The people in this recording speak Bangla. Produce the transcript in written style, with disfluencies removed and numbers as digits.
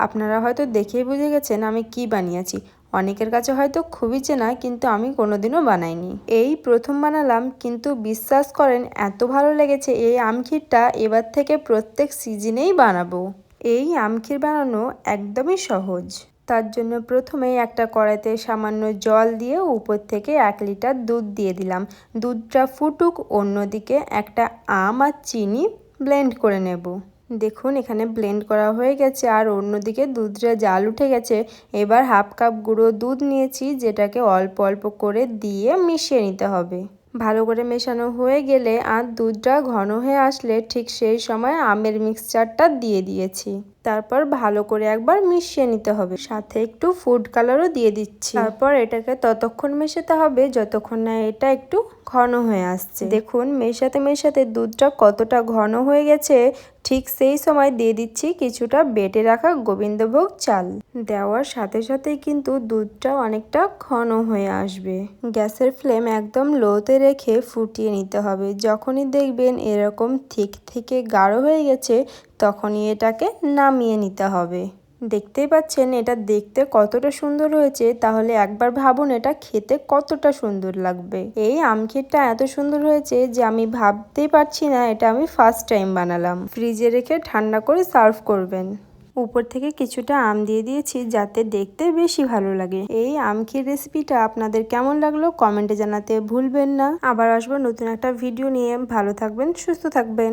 আপনারা হয়তো দেখেই বুঝে গেছেন আমি কি বানিয়েছি। অনেকের কাছে হয়তো খুবই চেনা, কিন্তু আমি কোনোদিনও বানাইনি। এই প্রথম বানালাম, কিন্তু বিশ্বাস করেন এত ভালো লেগেছে। এই আমক্ষীরটা এবার থেকে প্রত্যেক সিজনেই বানাবো। এই আমক্ষীর বানানো একদমই সহজ। তার জন্য প্রথমেই একটা কড়াইতে সামান্য জল দিয়ে উপর থেকে 1 লিটার দুধ দিয়ে দিলাম। দুধটা ফুটুক, অন্যদিকে একটা আম আর চিনি ব্লেন্ড করে নেব। দেখুন এখানে ব্লেন্ড করা হয়ে গেছে, আর অন্যদিকে দুধটা জাল উঠে গেছে। এবার 1/2 কাপ গুঁড়ো দুধ নিয়েছি, যেটাকে অল্প অল্প করে দিয়ে মিশিয়ে নিতে হবে। ভালো করে মেশানো হয়ে গেলে আর দুধটা ঘন হয়ে আসলে ঠিক সেই সময় আমের মিক্সচারটা দিয়ে দিয়েছি। তারপর ভালো করে একবার মিশিয়ে নিতে হবে, সাথে একটু ফুড কালারও দিয়ে দিচ্ছি। তারপর এটাকে ততক্ষণ মেশাতে হবে যতক্ষণ না এটা একটু ঘন হয়ে আসছে। দেখুন মেশাতে মেশাতে দুধটা কতটা ঘন হয়ে গেছে। ঠিক সেই সময় দিয়ে দিচ্ছি কিছুটা বেটে রাখা গোবিন্দভোগ চাল। দেওয়ার সাথে সাথেই কিন্তু দুধটা অনেকটা ঘন হয়ে আসবে। গ্যাসের ফ্লেম একদম লোতে রেখে ফুটিয়ে নিতে হবে। যখনই দেখবেন এরকম থিক থেকে গাঢ় হয়ে গেছে, তখনই এটাকে নামিয়ে নিতে হবে। দেখতেই পাচ্ছেন এটা দেখতে কতটা সুন্দর হয়েছে, তাহলে একবার ভাবুন এটা খেতে কতটা সুন্দর লাগবে। এই আমক্ষীরটা এত সুন্দর হয়েছে যে আমি ভাবতেই পারছি না এটা আমি ফার্স্ট টাইম বানালাম। ফ্রিজে রেখে ঠান্ডা করে সার্ভ করবেন। উপর থেকে কিছুটা আম দিয়ে দিয়েছি যাতে দেখতে বেশি ভালো লাগে। এই আমক্ষীর রেসিপিটা আপনাদের কেমন লাগলো কমেন্টে জানাতে ভুলবেন না। আবার আসবো নতুন একটা ভিডিও নিয়ে। ভালো থাকবেন, সুস্থ থাকবেন।